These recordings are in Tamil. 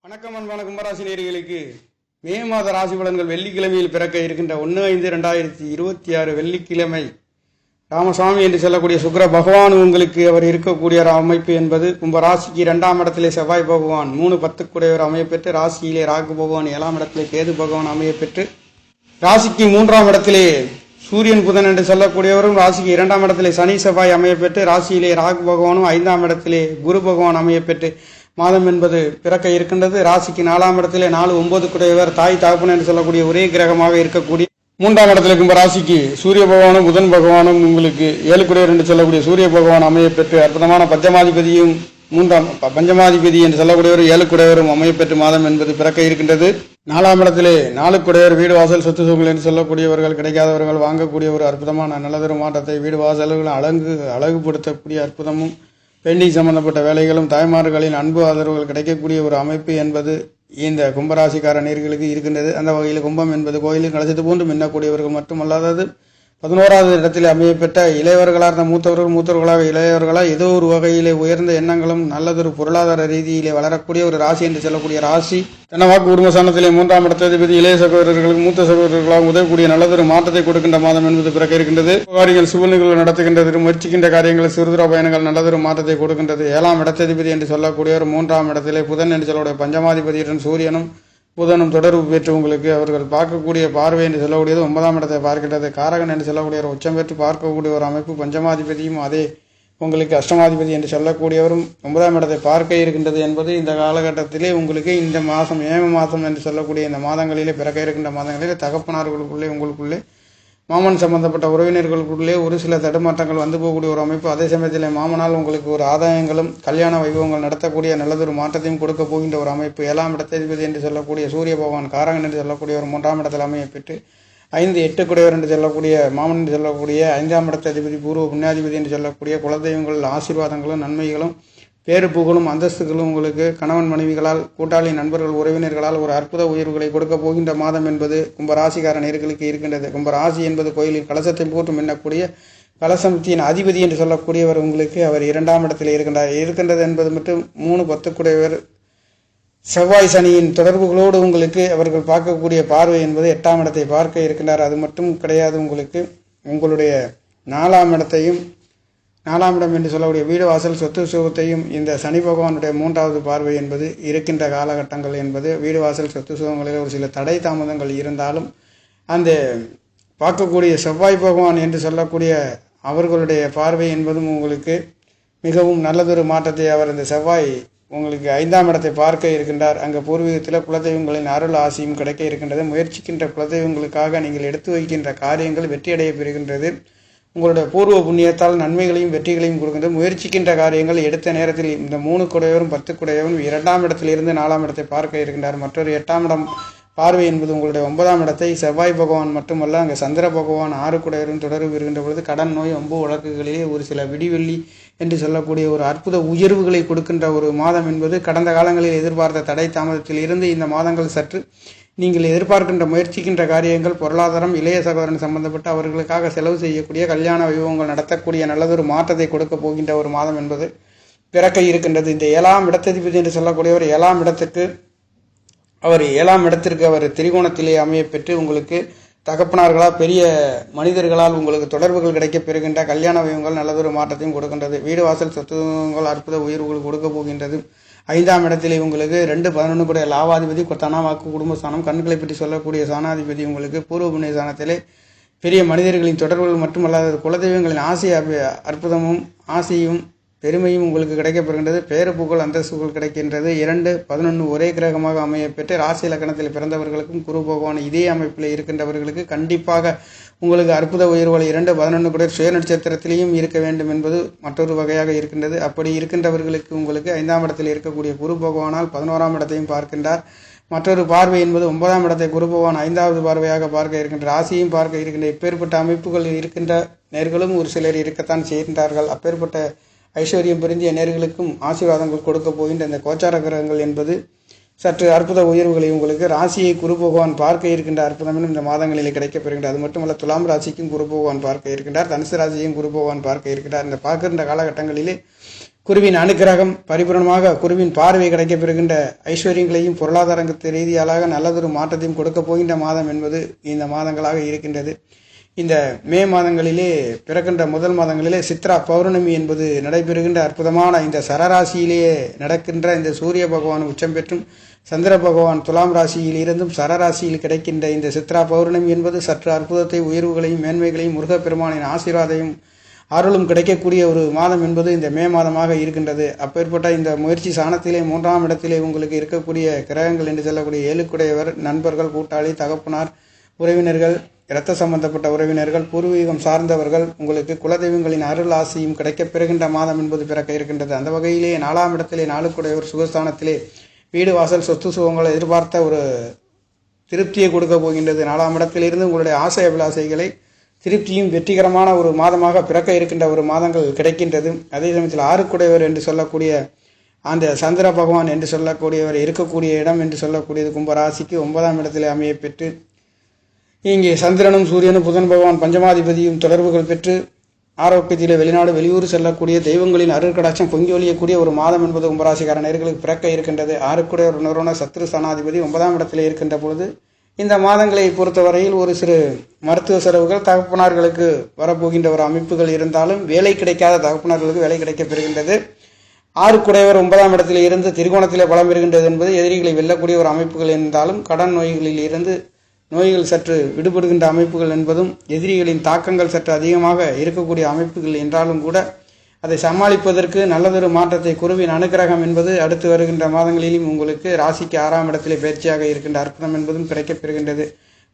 வணக்கம் அன்பான கும்பராசி நேயர்களுக்கு மே மாத ராசி பலன்கள் வெள்ளிக்கிழமையில் பிறக்க இருக்கின்ற 1/5/2026 வெள்ளிக்கிழமை ராமசாமி என்று சொல்லக்கூடிய சுக்கிர பகவான் உங்களுக்கு அவர் இருக்கக்கூடிய அமைப்பு என்பது கும்பராசிக்கு 2ஆம் இடத்திலே செவ்வாய் பகவான் 3-10 கூடையவர் அமையப்பெற்று ராசியிலே ராகு பகவான் 7ஆம் இடத்திலே கேது பகவான் அமையப்பெற்று ராசிக்கு 3ஆம் இடத்திலே சூரியன் புதன் என்று சொல்லக்கூடியவரும் ராசிக்கு 2ஆம் இடத்திலே சனி செவ்வாய் அமையப்பெற்று ராசியிலே ராகு பகவானும் 5ஆம் இடத்திலே குரு பகவான் அமையப்பெற்று மாதம் என்பது பிறக்க இருக்கின்றது. ராசிக்கு 4ஆம் இடத்திலே 4-9 கூடையவர் தாய் தகப்பன் என்று சொல்லக்கூடிய ஒரே கிரகமாக இருக்கக்கூடிய 3ஆம் இடத்திலே கும்ப ராசிக்கு சூரிய பகவானும் புதன் பகவானும் உங்களுக்கு 7 கூடையவர் என்று சொல்லக்கூடிய சூரிய பகவான் அமையப்பெற்று அற்புதமான பஞ்சமாதிபதியும் 3ஆம் பஞ்சமாதிபதி என்று சொல்லக்கூடியவர் 7 கூடையவரும் அமையப்பெற்று மாதம் என்பது பிறக்க இருக்கின்றது. 4ஆம் இடத்திலே 4 கூடையவர் வீடு வாசல் சொத்து சுகங்கள் என்று சொல்லக்கூடியவர்கள் கிடைக்காதவர்கள் வாங்கக்கூடிய ஒரு அற்புதமான நல்லதொரு மாற்றத்தை வீடு வாசல்கள் அழகுபடுத்தக்கூடிய அற்புதமும் பெண்டிங் சம்பந்தப்பட்ட வேலைகளும் தாய்மார்களின் அன்பு ஆதரவுகள் கிடைக்கக்கூடிய ஒரு அமைப்பு என்பது இந்த கும்பராசிக்கார நேர்களுக்கு இருக்கின்றது. அந்த வகையில் கும்பம் என்பது கோயிலில் கலசத்து போன்று மின்னக்கூடியவர்கள் மட்டுமல்லாதது 11வது இடத்தில் அமையப்பட்ட இளையவர்களாக இருந்த மூத்தவர்களாக இளையவர்களாக ஏதோ ஒரு வகையிலே உயர்ந்த எண்ணங்களும் நல்லதொரு பொருளாதார ரீதியிலே வளரக்கூடிய ஒரு ராசி என்று சொல்லக்கூடிய ராசி தென்னவாக்கு குடும்பஸ்தானத்திலே 3ஆம் இடத்ததிபதி இளைய சகோதரர்களுக்கு மூத்த சகோதரர்களாக உதவக்கூடிய நல்லதொரு மாற்றத்தை கொடுக்கின்ற மாதம் என்பது பிறக்க இருக்கின்றது. காரியங்கள் சுபநிகழ்வு நடத்துகின்றது, முயற்சிக்கின்ற காரியங்கள் சிறுதுர பயணங்கள் நல்லதொரு மாற்றத்தை கொடுக்கின்றது. 7ஆம் இடத்ததிபதி என்று சொல்லக்கூடியவர் 3ஆம் இடத்திலே புதன் என்று சொல்லக்கூடிய பஞ்சமாதிபதியுடன் சூரியனும் புதனும் தொடர்பு பெற்று உங்களுக்கு அவர்கள் பார்க்கக்கூடிய பார்வை என்று சொல்லக்கூடியது 9ஆம் இடத்தை பார்க்கின்றது. காரகன் என்று சொல்லக்கூடிய ஒரு உச்சம் பெற்று பார்க்கக்கூடிய ஒரு அமைப்பு பஞ்சமாதிபதியும் அதே உங்களுக்கு அஷ்டமாதிபதி என்று சொல்லக்கூடியவரும் 9ஆம் இடத்தை பார்க்க இருக்கின்றது என்பது இந்த காலகட்டத்திலே உங்களுக்கு இந்த மாதம் ஏம மாதம் என்று சொல்லக்கூடிய இந்த மாதங்களிலே பிறக்க இருக்கின்ற மாதங்களிலே தகப்பனார்களுக்குள்ளே உங்களுக்குள்ளே மாமன் சம்பந்தப்பட்ட உறவினர்களுக்குள்ளே ஒரு சில தடுமாற்றங்கள் வந்து போகக்கூடிய ஒரு அமைப்பு. அதே சமயத்தில் மாமனால் உங்களுக்கு ஒரு ஆதாயங்களும் கல்யாண வைபவங்கள் நடத்தக்கூடிய நல்லதொரு மாற்றத்தையும் கொடுக்க போகின்ற ஒரு அமைப்பு. 7ஆம் இடத்ததிபதி என்று சொல்லக்கூடிய சூரிய பகவான் காரகன் என்று சொல்லக்கூடிய ஒரு 3ஆம் இடத்தில் அமையப்பெற்று 5-8 கூடையவர் என்று சொல்லக்கூடிய மாமன் என்று சொல்லக்கூடிய 5ஆம் இடத்ததிபதி பூர்வ புண்ணியாதிபதி என்று சொல்லக்கூடிய குலதெய்வங்கள் ஆசீர்வாதங்களும் நன்மைகளும் பேரு புகழும் அந்தஸ்துகளும் உங்களுக்கு கணவன் மனைவிகளால் கூட்டாளி நண்பர்கள் உறவினர்களால் ஒரு அற்புத உயர்வுகளை கொடுக்க போகின்ற மாதம் என்பது கும்பராசிக்கார நேர்களுக்கு இருக்கின்றது. கும்பராசி என்பது கோயிலில் கலசத்தை போட்டு மின்னக்கூடிய கலசத்தின் அதிபதி என்று சொல்லக்கூடியவர் உங்களுக்கு அவர் 2ஆம் இடத்தில் இருக்கின்றது என்பது மட்டும் 3-10 கூடையவர் செவ்வாய் சனியின் தொடர்புகளோடு உங்களுக்கு அவர்கள் பார்க்கக்கூடிய பார்வை என்பது 8ஆம் இடத்தை பார்க்க இருக்கின்றார். அது மட்டும் கிடையாது, உங்களுக்கு உங்களுடைய 4ஆம் இடத்தையும் 4ஆம் இடம் என்று சொல்லக்கூடிய வீடு வாசல் சொத்து சுகத்தையும் இந்த சனி பகவானுடைய 3வது பார்வை என்பது இருக்கின்ற காலகட்டங்கள் என்பது வீடு வாசல் சொத்து சுகங்களில் ஒரு சில தடை தாமதங்கள் இருந்தாலும் அந்த பார்க்கக்கூடிய செவ்வாய் பகவான் என்று சொல்லக்கூடிய அவர்களுடைய பார்வை என்பதும் உங்களுக்கு மிகவும் நல்லதொரு மாற்றத்தை அவர் இந்த செவ்வாய் உங்களுக்கு 5ஆம் இடத்தை பார்க்க இருக்கின்றார். அங்கே பூர்வீகத்தில் குலதெய்வங்களின் அருள் ஆசியும் கிடைக்க இருக்கின்றது. முயற்சிக்கின்ற குலதெய்வங்களுக்காக நீங்கள் எடுத்து வைக்கின்ற காரியங்கள் வெற்றியடைய பெறுகின்றது. உங்களுடைய பூர்வ புண்ணியத்தால் நன்மைகளையும் வெற்றிகளையும் கொடுக்கின்றது. முயற்சிக்கின்ற காரியங்கள் எடுத்த நேரத்தில் இந்த 3 கூடையவரும் 10 கூடையவரும் 2ஆம் இடத்திலிருந்து 4ஆம் இடத்தை பார்க்க இருக்கின்றார். மற்றொரு 8ஆம் இடம் பார்வை என்பது உங்களுடைய 9ஆம் இடத்தை செவ்வாய் பகவான் மட்டுமல்ல அங்கே சந்திர பகவான் 6 கூடையவரும் தொடர்பு இருக்கின்ற பொழுது கடன் நோய் ஒம்பு வழக்குகளிலே ஒரு சில விடிவெள்ளி என்று சொல்லக்கூடிய ஒரு அற்புத உயர்வுகளை கொடுக்கின்ற ஒரு மாதம் என்பது கடந்த காலங்களில் எதிர்பார்த்த தடை தாமதத்தில் இருந்து இந்த மாதங்கள் சற்று நீங்கள் எதிர்பார்க்கின்ற முயற்சிக்கின்ற காரியங்கள் பொருளாதாரம் இளைய சகோதரன் சம்பந்தப்பட்ட அவர்களுக்காக செலவு செய்யக்கூடிய கல்யாண வைபவங்கள் நடத்தக்கூடிய நல்லதொரு மாற்றத்தை கொடுக்க போகின்ற ஒரு மாதம் என்பது பிறக்க இருக்கின்றது. இந்த 7ஆம் இடத்ததிபதி என்று சொல்லக்கூடியவர் 7ஆம் இடத்துக்கு அவர் 7ஆம் இடத்திற்கு அவர் திரிகோணத்திலே அமையப்பெற்று உங்களுக்கு தகப்பனார்களால் பெரிய மனிதர்களால் உங்களுக்கு தொடர்புகள் கிடைக்க பெறுகின்ற கல்யாண வைபவங்கள் நல்லதொரு மாற்றத்தையும் கொடுக்கின்றது. வீடு வாசல் சொத்துங்கள் அற்புத உயர்வுகள் கொடுக்க போகின்றது. 5ஆம் இடத்திலே உங்களுக்கு 2-11 கூட லாவாதிபதி தனாவாக்கு குடும்பஸ்தானம் கண்களை பற்றி சொல்லக்கூடிய சாணாதிபதி உங்களுக்கு பூர்வ புண்ணிய ஸ்தானத்திலே பெரிய மனிதர்களின் தொடர்புகள் மட்டுமல்லாத குலதெய்வங்களின் ஆசை அற்புதமும் ஆசையும் பெருமையும் உங்களுக்கு கிடைக்கப்பெறுகின்றது. பேரு புகழ் அந்தஸ்துகள் கிடைக்கின்றது. 2-11 ஒரே கிரகமாக அமையப்பெற்று ராசி இலக்கணத்தில் பிறந்தவர்களுக்கும் குரு பகவான் இதே அமைப்பில் இருக்கின்றவர்களுக்கு கண்டிப்பாக உங்களுக்கு அற்புத உயர்வுகளை 2-11 கூட சுய நட்சத்திரத்திலேயும் இருக்க வேண்டும் என்பது மற்றொரு வகையாக இருக்கின்றது. அப்படி இருக்கின்றவர்களுக்கு உங்களுக்கு 5ஆம் இடத்தில் இருக்கக்கூடிய குரு பகவானால் 11ஆம் இடத்தையும் பார்க்கின்றார். மற்றொரு பார்வை என்பது 9ஆம் இடத்தை குரு பகவான் 5வது பார்வையாக பார்க்க இருக்கின்ற ராசியும் பார்க்க இருக்கின்ற இப்பேற்பட்ட அமைப்புகள் இருக்கின்ற நேர்களும் ஒரு சிலர் இருக்கத்தான் செய்கின்றார்கள். அப்பேற்பட்ட ஐஸ்வர்யம் பொருந்திய நேர்களுக்கும் ஆசீர்வாதங்கள் கொடுக்க போகின்ற இந்த கோச்சார கிரகங்கள் என்பது சற்று அற்புத உயர்வுகளை உங்களுக்கு ராசியை குரு பகவான் பார்க்க இருக்கின்ற அற்புதமும் இந்த மாதங்களில் கிடைக்கப்பெறுகின்றது. அது மட்டுமல்ல துலாம் ராசிக்கும் குரு பகவான் பார்க்க இருக்கின்றார். தனுசு ராசியும் குரு பகவான் பார்க்க இருக்கின்றார். இந்த பார்க்கின்ற காலகட்டங்களிலே குருவின் அனுக்கிரகம் பரிபூர்ணமாக குருவின் பார்வை கிடைக்கப்பெறுகின்ற ஐஸ்வர்யங்களையும் பொருளாதார ரீதியாக நல்லதொரு மாற்றத்தையும் கொடுக்கப் போகின்ற மாதம் என்பது இந்த மாதங்களாக இருக்கின்றது. இந்த மே மாதங்களிலே பிறக்கின்ற முதல் மாதங்களிலே சித்ரா பௌர்ணமி என்பது நடைபெறுகின்ற அற்புதமான இந்த சரராசியிலேயே நடக்கின்ற இந்த சூரிய பகவான் உச்சம் பெற்றும் சந்திர பகவான் துலாம் ராசியில் இருந்தும் சரராசியில் கிடைக்கின்ற இந்த சித்ரா பௌர்ணமி என்பது சற்று அற்புதத்தை உயர்வுகளையும் மேன்மைகளையும் முருகப்பெருமானின் ஆசீர்வாதையும் அருளும் கிடைக்கக்கூடிய ஒரு மாதம் என்பது இந்த மே மாதமாக இருக்கின்றது. அப்பேற்பட்ட இந்த முயற்சி சாணத்திலே 3ஆம் இடத்திலே உங்களுக்கு இருக்கக்கூடிய கிரகங்கள் என்று சொல்லக்கூடிய 7 நண்பர்கள், கூட்டாளி, தகப்பனார், உறவினர்கள், இரத்த சம்பந்தப்பட்ட உறவினர்கள், பூர்வீகம் சார்ந்தவர்கள், உங்களுக்கு குலதெய்வங்களின் அருள் ஆசையும் கிடைக்கப் பெறுகின்ற மாதம் என்பது பிறக்க இருக்கின்றது. அந்த வகையிலே 4ஆம் இடத்திலே 4 சுகஸ்தானத்திலே வீடு, வாசல், சொத்து சுகங்களை எதிர்பார்த்த ஒரு திருப்தியை கொடுக்க போகின்றது. 4ஆம் இடத்திலிருந்து உங்களுடைய ஆசை அபிலாசைகளை திருப்தியும் வெற்றிகரமான ஒரு மாதமாக பிறக்க இருக்கின்ற ஒரு மாதங்கள் கிடைக்கின்றது. அதே சமயத்தில் 6 என்று சொல்லக்கூடிய அந்த சந்திர பகவான் என்று சொல்லக்கூடியவர் இருக்கக்கூடிய இடம் என்று சொல்லக்கூடியது கும்பராசிக்கு 9ஆம் இடத்திலே அமைய பெற்று இங்கே சந்திரனும் சூரியனும் புதன் பகவான் பஞ்சமாதிபதியும் தொடர்புகள் பெற்று ஆரோக்கியத்திலே வெளிநாடு வெளியூர் செல்லக்கூடிய தெய்வங்களின் அருட்கடாட்சம் பொங்கி ஒழியக்கூடிய ஒரு மாதம் என்பது கும்பராசிக்கார நேயர்களுக்கு பிறக்க இருக்கின்றது. 6 நிறுவன சத்ரு ஸ்தானாதிபதி 9ஆம் இடத்திலே இருக்கின்ற பொழுது இந்த மாதங்களை பொறுத்தவரையில் ஒரு சிறு மருத்துவ செலவுகள் தகப்பனார்களுக்கு வரப்போகின்ற ஒரு அமைப்புகள் இருந்தாலும் வேலை கிடைக்காத தகப்பனார்களுக்கு வேலை கிடைக்கப் பெறுகின்றது. 6 9ஆம் இடத்தில் இருந்து திரிகோணத்திலே பலம் பெறுகின்றது என்பது எதிரிகளை வெல்லக்கூடிய ஒரு அமைப்புகள் இருந்தாலும் கடன் நோய்களில் இருந்து நோய்கள் சற்று விடுபடுகின்ற அமைப்புகள் என்பதும் எதிரிகளின் தாக்கங்கள் சற்று அதிகமாக இருக்கக்கூடிய அமைப்புகள் என்றாலும் கூட அதை சமாளிப்பதற்கு நல்லதொரு மாற்றத்தை குருவின் அனுக்கிரகம் என்பது அடுத்து வருகின்ற மாதங்களிலும் உங்களுக்கு ராசிக்கு 6ஆம் இடத்திலே பயிற்சியாக இருக்கின்ற அற்புதம் என்பதும் கிடைக்கப் பெறுகின்றது.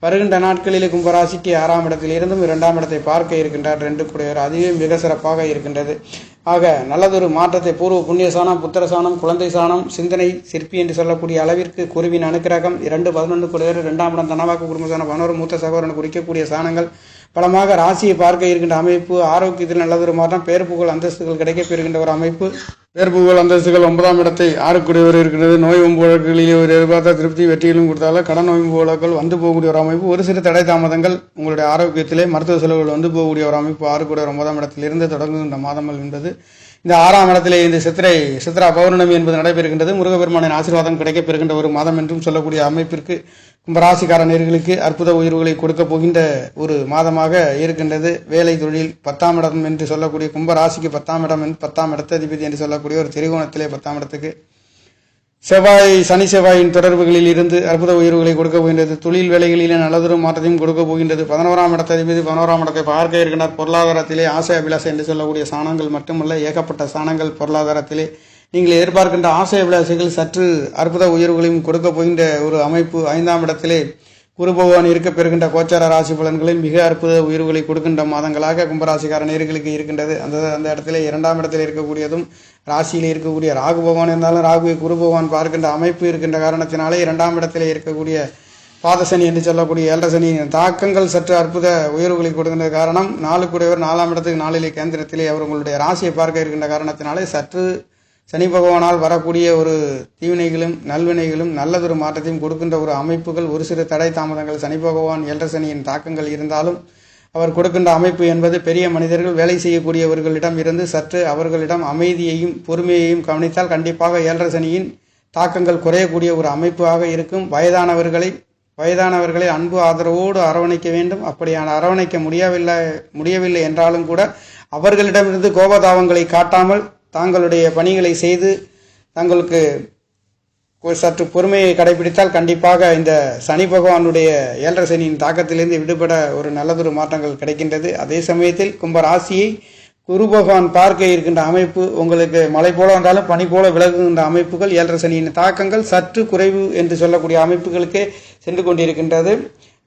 வருகின்ற நாட்களிலே கும்பராசிக்கு 6ஆம் இடத்தில் இருந்தும் 2ஆம் இடத்தை பார்க்க இருக்கின்றார் 2 அதுவே மிக சிறப்பாக இருக்கின்றது. ஆக நல்லதொரு மாற்றத்தை பூர்வ புண்ணிய சாணம், புத்திர சாணம், குழந்தை சாணம், சிந்தனை சிற்பி என்று சொல்லக்கூடிய அளவிற்கு குருவின் அனுக்கிரகம் 2 11 2ஆம் இடம் தனவாக்கு குடும்பசானம் 11 மூத்த சகோதரன் குறிக்கக்கூடிய சாணங்கள் பலமாக ராசியை பார்க்க இருக்கின்ற அமைப்பு, ஆரோக்கியத்தில் நல்லதொரு மாற்றம், பேர்ப்புகழ் அந்தஸ்துகள் கிடைக்கப் பெறுகின்ற ஒரு அமைப்பு. பேர்ப்புகழ் அந்தஸ்துகள் 9ஆம் இடத்தை 6 இருக்கிறது. நோய் ஒம்பு வழக்குகளிலே ஒரு எதிர்பார்த்த திருப்தி வெற்றியிலும் கொடுத்தாலும் கடன் நோய் வழக்குகள் வந்து போகக்கூடிய ஒரு அமைப்பு. ஒரு சிறு தடை தாமதங்கள் உங்களுடைய ஆரோக்கியத்திலே மருத்துவ செலவுகள் வந்து போகக்கூடிய ஒரு அமைப்பு 6 9ஆம் இடத்திலிருந்து தொடங்குகின்ற மாதங்கள் என்பது இந்த 6ஆம் இடத்திலே இந்த சித்ரா பௌர்ணமி என்பது நடைபெறுகின்றது. முருகப்பெருமானின் ஆசீர்வாதம் கிடைக்கப் பெறுகின்ற ஒரு மாதம் என்றும் சொல்லக்கூடிய அமைப்பிற்கு கும்பராசிக்கார நேயர்களுக்கு அற்புத உயர்வுகளை கொடுக்க போகின்ற ஒரு மாதமாக இருக்கின்றது. வேலை, தொழில் 10ஆம் இடம் என்று சொல்லக்கூடிய கும்பராசிக்கு 10ஆம் இடம் 10ஆம் இடத்ததிபதி என்று சொல்லக்கூடிய ஒரு திரிகோணத்திலே 10ஆம் இடத்துக்கு சனி செவ்வாயின் தொடர்புகளில் இருந்து அற்புத உயர்வுகளை கொடுக்க போகின்றது. தொழில் வேலைகளிலே நல்லதொரு மாற்றத்தையும் கொடுக்க போகின்றது. 11ஆம் இடத்ததிபதி 11ஆம் இடத்தை பார்க்க இருக்கின்றார். பொருளாதாரத்திலே ஆசை அபிலாசை என்று சொல்லக்கூடிய சாணங்கள் மட்டுமல்ல, ஏகப்பட்ட சாணங்கள் பொருளாதாரத்திலே நீங்கள் எதிர்பார்க்கின்ற ஆசை அபிலாசைகள் சற்று அற்புத உயர்வுகளையும் கொடுக்க போகின்ற ஒரு அமைப்பு. 5ஆம் இடத்திலே குரு பகவான் இருக்க பெறுகின்ற கோச்சார ராசி பலன்களில் மிக அற்புத உயர்வுகளை கொடுக்கின்ற மாதங்களாக கும்பராசிக்கார நேயர்களுக்கு இருக்கின்றது. அந்த இடத்திலே 2ஆம் இடத்தில் இருக்கக்கூடியதும் ராசியிலே இருக்கக்கூடிய ராகு பகவான் இருந்தாலும் ராகுவை குரு பகவான் பார்க்கின்ற அமைப்பு இருக்கின்ற காரணத்தினாலே 2ஆம் இடத்திலே இருக்கக்கூடிய பாதசனி என்று சொல்லக்கூடிய 7 சனியின் தாக்கங்கள் சற்று அற்புத உயர்வுகளை கொடுக்கின்ற காரணம் 4 4ஆம் இடத்துக்கு 4 கேந்திரத்திலே அவர் உங்களுடைய ராசியை பார்க்க இருக்கின்ற காரணத்தினாலே சற்று சனி பகவானால் வரக்கூடிய ஒரு தீவினைகளும் நல்வினைகளும் நல்லதொரு மாற்றத்தையும் கொடுக்கின்ற ஒரு அமைப்புகள். ஒரு சிறு தடை தாமதங்கள் சனி பகவான் 7 சனியின் தாக்கங்கள் இருந்தாலும் அவர் கொடுக்கின்ற அமைப்பு என்பது பெரிய மனிதர்கள் வேலை செய்யக்கூடியவர்களிடம் இருந்து சற்று அவர்களிடம் அமைதியையும் பொறுமையையும் கவனித்தால் கண்டிப்பாக 7 சனியின் தாக்கங்கள் குறையக்கூடிய ஒரு அமைப்பாக இருக்கும். வயதானவர்களை அன்பு ஆதரவோடு அரவணைக்க வேண்டும். அப்படியான அரவணைக்க முடியவில்லை என்றாலும் கூட அவர்களிடமிருந்து கோபதாபங்களை காட்டாமல் தாங்களுடைய பணிகளை செய்து தங்களுக்கு சற்று பொறுமையை கடைபிடித்தால் கண்டிப்பாக இந்த சனி பகவானுடைய 7 சனியின் தாக்கத்திலிருந்து விடுபட ஒரு நல்லதொரு மாற்றங்கள் கிடைக்கின்றது. அதே சமயத்தில் கும்பராசியை குரு பகவான் பார்க்க இருக்கின்ற அமைப்பு உங்களுக்கு மழை போல வந்தாலும் பனி போல விலகுகின்ற அமைப்புகள் 7 சனியின் தாக்கங்கள் சற்று குறைவு என்று சொல்லக்கூடிய அமைப்புகளுக்கே சென்று கொண்டிருக்கின்றது.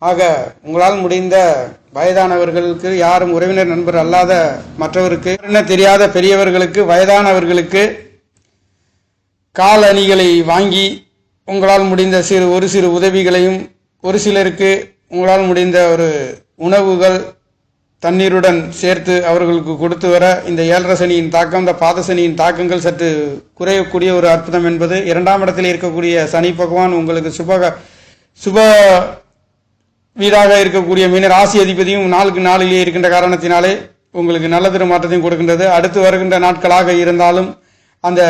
ஆக உங்களால் முடிந்த வயதானவர்களுக்கு, யாரும் உறவினர் நண்பர் அல்லாத மற்றவருக்கு, என்ன தெரியாத பெரியவர்களுக்கு, வயதானவர்களுக்கு கால் அணிகளை வாங்கி உங்களால் முடிந்த ஒரு சிறு உதவிகளையும், ஒரு சிலருக்கு உங்களால் முடிந்த ஒரு உணவுகள் தண்ணீருடன் சேர்த்து அவர்களுக்கு கொடுத்து வர இந்த 7 சனியின் தாக்கம், இந்த பாதசனியின் தாக்கங்கள் சற்று குறையக்கூடிய ஒரு அற்புதம் என்பது. 2ஆம் இடத்தில் இருக்கக்கூடிய சனி பகவான் உங்களுக்கு சுப வீடாக இருக்கக்கூடிய மீன ராசி அதிபதியும் 4 இருக்கின்ற காரணத்தினாலே உங்களுக்கு நல்லதொரு மாற்றத்தையும் கொடுக்கின்றது. அடுத்து வருகின்ற நாட்களாக இருந்தாலும் அந்த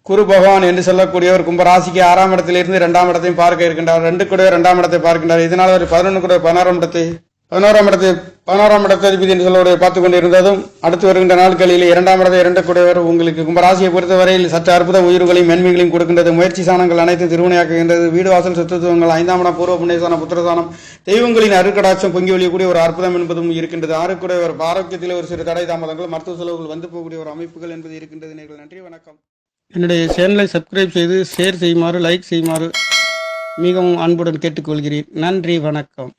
குரு பகவான் என்று சொல்லக்கூடியவர் கும்பராசிக்கு 6ஆம் இடத்திலிருந்து 2ஆம் இடத்தையும் பார்க்க இருக்கின்றார். 2 கூட 2ஆம் இடத்தை பார்க்கின்றார். இதனால் ஒரு 11 கூட 11ஆம் இடத்ததிபதி என்று சொல்லக்கூடிய பார்த்து கொண்டு இருந்ததும் அடுத்து வருகின்ற நாட்களில் 2ஆம் இடத்தை 2 கூடையவர் உங்களுக்கு கும்பராசியை பொறுத்தவரையில் சற்று அற்புத உயிர்களையும் மென்மைகளையும் கொடுக்கின்றது. முயற்சி சாணங்கள் அனைத்தும் திருவினையாக்குகின்றது. வீடு வாசல் சொத்துத்துவங்கள் 5ஆம் இடம் பூர்வ புண்ணியசானம் புத்திரசானம் தெய்வங்களின் அருக்கடாட்சம் பொங்கி ஒழியக்கூடிய ஒரு அற்புதம் என்பதும் இருக்கின்றது. 6 கூடையவர் ஆரோக்கியத்தில் ஒரு சிறு தடை தாமதங்கள் மருத்துவ செலவுகள் வந்து போகக்கூடிய ஒரு அமைப்புகள் என்பது இருக்கின்றது. நன்றி, வணக்கம். என்னுடைய சேனலை சப்ஸ்கிரைப் செய்து ஷேர் செய்யுமாறு, லைக் செய்யுமாறு மிகவும் அன்புடன் கேட்டுக்கொள்கிறேன். நன்றி, வணக்கம்.